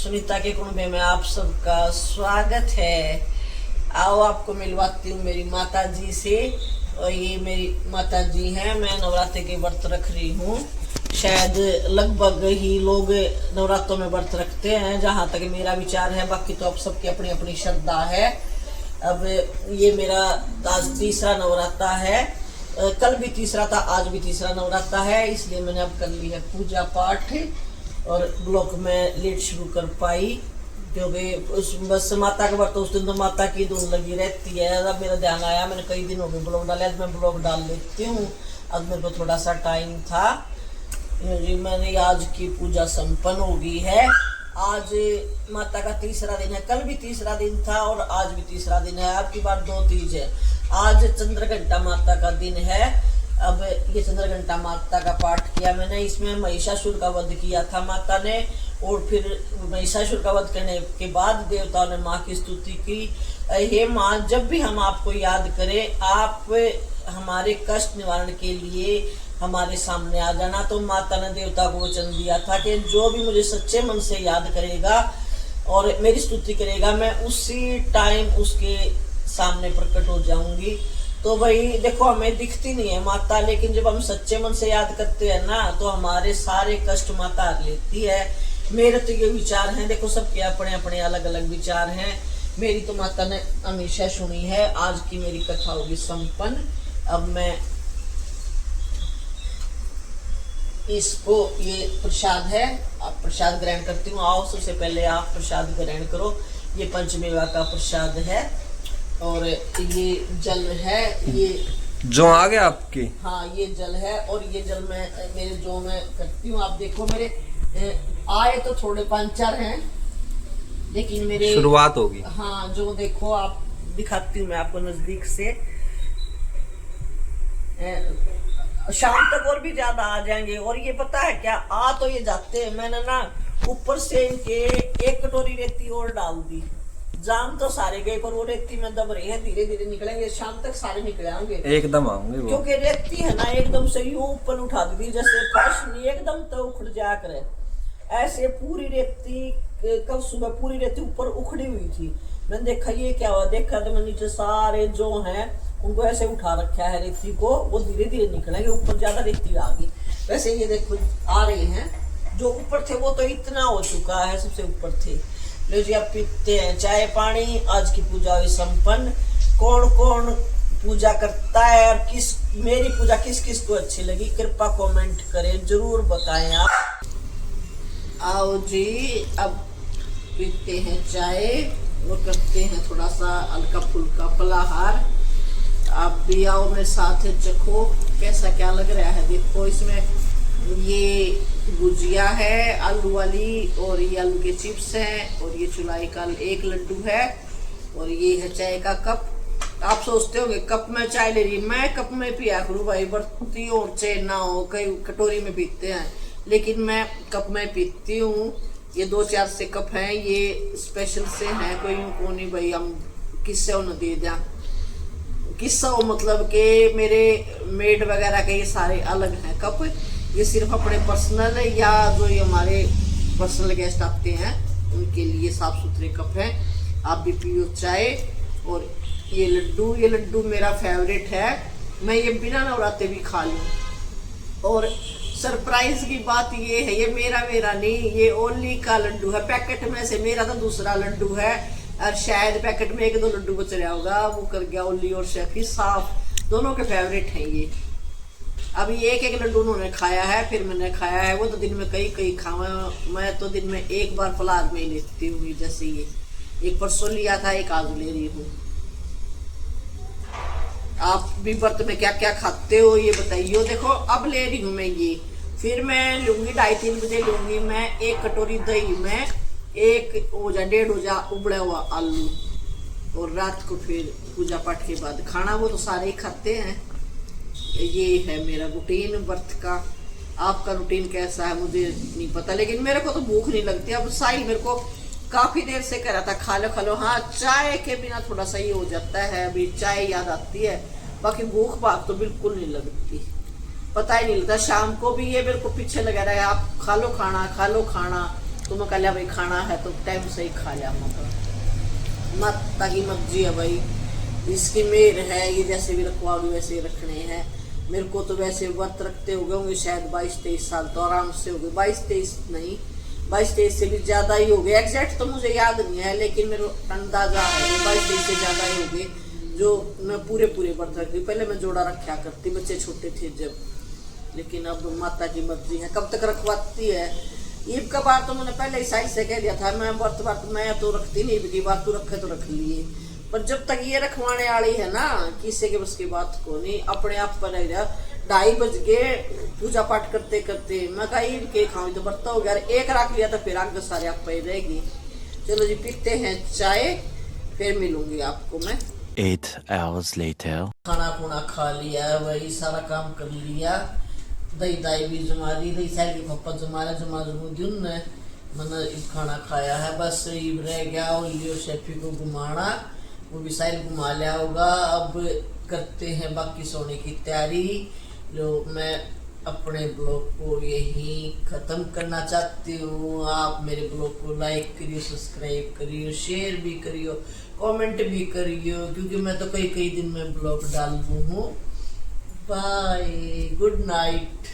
सुनीता के कुनबे में आप सबका स्वागत है। आओ आपको मिलवाती हूँ मेरी माता जी से। और ये मेरी माता जी हैं। मैं नवरात्रि के व्रत रख रही हूँ। शायद लगभग ही लोग नवरात्रों में व्रत रखते हैं, जहाँ तक मेरा विचार है। बाकी तो आप सबकी अपनी अपनी श्रद्धा है। अब ये मेरा आज तीसरा नवरात्रा है। कल भी तीसरा था, आज भी तीसरा नवरात्रा है, इसलिए मैंने अब कर ली है पूजा पाठ। और ब्लॉग में लेट शुरू कर पाई क्योंकि उस बस माता का व्रत उस दिन तो माता की धुन लगी रहती है। अब मेरा ध्यान आया, मैंने कई दिन हो गए ब्लॉग डाले, आज मैं ब्लॉग डाल लेती हूँ। अब मेरे को थोड़ा सा टाइम था। मैंने आज की पूजा संपन्न हो गई है। आज माता का तीसरा दिन है। कल भी तीसरा दिन था और आज भी तीसरा दिन है। आपकी बार 2 तीज है। आज चंद्रघंटा माता का दिन है। अब ये चंद्रघंटा माता का पाठ किया मैंने। इसमें महिषासुर का वध किया था माता ने, और फिर महिषासुर का वध करने के बाद देवताओं ने माँ की स्तुति की। हे माँ, जब भी हम आपको याद करें, आप हमारे कष्ट निवारण के लिए हमारे सामने आ जाना। तो माता ने देवता को वचन दिया था कि जो भी मुझे सच्चे मन से याद करेगा और मेरी स्तुति करेगा, मैं उसी टाइम उसके सामने प्रकट हो जाऊंगी। तो भाई देखो, हमें दिखती नहीं है माता, लेकिन जब हम सच्चे मन से याद करते हैं ना, तो हमारे सारे कष्ट माता हर लेती है। मेरे तो ये विचार हैं। देखो, सबके अपने अपने अलग अलग विचार हैं। मेरी तो माता ने हमेशा सुनी है। आज की मेरी कथा होगी संपन्न। अब मैं इसको, ये प्रसाद है, आप प्रसाद ग्रहण करती हूँ। आओ, सबसे पहले आप प्रसाद ग्रहण करो। ये पंचमेवा का प्रसाद है और ये जल है। ये जो आ गया आपके, हाँ, ये जल है। और ये जल में मेरे जो मैं करती हूँ, आप देखो मेरे आए तो थोड़े 5-4 हैं, लेकिन मेरे शुरुआत होगी। हाँ, जो देखो आप, दिखाती हूँ मैं आपको नजदीक से। शाम तक और भी ज्यादा आ जाएंगे। और ये पता है क्या, आ तो ये जाते हैं। मैंने ना ऊपर से इनके 1 कटोरी रेती और डाल दी। जाम तो सारे गए, पर वो रेती में दब रही है। धीरे धीरे निकलेंगे, शाम तक सारे निकले आएंगे, एकदम आऊंगे वो। क्योंकि रेती है ना, एकदम से यूं ऊपर उठा दी, जैसे फर्श नहीं एकदम तो उखड़ जा करे। ऐसे पूरी रेती, कल सुबह पूरी रेती ऊपर उखड़ी हुई थी। मैंने देखा ये क्या हुआ, देखा तो मैं नीचे सारे जो हैं उनको ऐसे उठा रखा है रेती को। वो धीरे धीरे निकलेंगे, ऊपर ज्यादा रेती आ गई। वैसे ये देखो आ रहे हैं। जो ऊपर थे वो तो इतना हो चुका है, सबसे ऊपर थे। लो जी, अब पीते हैं चाय पानी। आज की पूजा हुई संपन्न। कौन कौन पूजा करता है और मेरी पूजा किस किस को अच्छी लगी, कृपया कमेंट करें, जरूर बताएं आप। आओ जी, अब पीते हैं चाय और करते हैं थोड़ा सा हल्का फुल्का फलाहार। आप भी आओ मेरे साथ, चखो कैसा क्या लग रहा है। देखो, इसमें ये गुजिया है आलू वाली, और ये आलू के चिप्स हैं, और ये चुलाई का 1 लड्डू है, और ये है चाय का कप। आप सोचते होंगे कप में चाय ले रही, मैं कप में पिया करूँ भाई, बर्ती और चाय ना हो, कई कटोरी में पीते हैं, लेकिन मैं कप में पीती हूँ। ये 2-4 से कप हैं, ये स्पेशल से हैं, कोई को नहीं भाई हम किससे उन्हें दे दिया। किस्सा हो मतलब कि मेरे मेड वगैरह के ये सारे अलग हैं कप। ये सिर्फ अपने पर्सनल या जो ये हमारे पर्सनल गेस्ट आते हैं उनके लिए साफ सुथरे कप हैं। आप भी पियो चाय। और ये लड्डू मेरा फेवरेट है। मैं ये बिना नवरात्रे भी खा लूँ। और सरप्राइज की बात ये है, ये मेरा नहीं, ये ओली का लड्डू है। पैकेट में से मेरा तो दूसरा लड्डू है, और शायद पैकेट में 1-2 लड्डू बच रहा होगा, वो कर गया ओली और शेफी साफ। दोनों के फेवरेट हैं ये। अभी 1-1 लड्डू उन्होंने खाया है, फिर मैंने खाया है। वो तो दिन में कई खावा। मैं तो दिन में 1 बार फलाहार में लेती हूँ। जैसे ये एक परसों लिया था, एक आज ले रही हूँ। आप भी व्रत में क्या क्या खाते हो ये बताइए। देखो, अब ले रही हूँ मैं ये, फिर मैं लूंगी 2:30-3 बजे लूंगी मैं 1 कटोरी दही में 1-1.5 हो जा उबड़ा हुआ आलू। और रात को फिर पूजा पाठ के बाद खाना, वो तो सारे ही खाते हैं। ये है मेरा रूटीन व्रत का। आपका रूटीन कैसा है मुझे नहीं पता, लेकिन मेरे को तो भूख नहीं लगती। अब साहिल मेरे को काफी देर से कह रहा था खा लो। हाँ, चाय के बिना थोड़ा सा ही हो जाता है, अभी चाय याद आती है, बाकी भूख भाग तो बिल्कुल नहीं लगती। पता ही नहीं लगता। शाम को भी ये मेरे को पीछे लगा रहा है, आप खा लो खाना। तो मैं कह लिया भाई खाना है तो टाइम से ही खा लिया माता की मर्जी है भाई, इसकी मेहर है, ये जैसे भी रखवाओगे वैसे ही रखने हैं। मेरे को तो वैसे व्रत रखते हो गए होंगे शायद 22-23 साल तो आराम से हो गए, 22-23 नहीं 22-23 से भी ज्यादा ही हो गए, एग्जैक्ट तो मुझे याद नहीं है लेकिन मेरे अंदाजा है 22-23 से ज्यादा ही हो गए जो मैं पूरे व्रत रखती। पहले मैं जोड़ा रखा करती, बच्चे छोटे थे जब, लेकिन अब माता की मर्जी है कब तक रखवाती है। ईद का बार तो मैंने पहले ही साइज से कह दिया था, मैं व्रत मैं तो रखती नहीं, ईद की बार तू रखे तो रख लिए, पर जब तक ये रखवाने वाली है ना किसी के बस की बात को नहीं, अपने आप पर रह जा। 2:30 बज गए पूजा पाठ करते करते, मैं कहा ईद के खाऊं तो बर्ता हो गया, एक रख लिया तो फिर आगे सारे आप पे रहेगी। चलो जी पीते हैं चाय, फिर मिलूंगी आपको मैं। 8 hours later. खाना खुना खा लिया, वही सारा काम कर लिया, दही दाई भी जमा ली, दही साइड की पप्पा जमा दिन ने मैंने खाना खाया है, बस ईब रह गया और लियो शेफी को घुमाना, वो भी साइड घुमा लिया होगा। अब करते हैं बाकी सोने की तैयारी। जो मैं अपने ब्लॉग को यही ख़त्म करना चाहती हूँ। आप मेरे ब्लॉग को लाइक करियो, सब्सक्राइब करियो, शेयर भी करियो, कमेंट भी करियो, क्योंकि मैं तो कई दिन में ब्लॉग डाल रही हूँ। Bye, good night.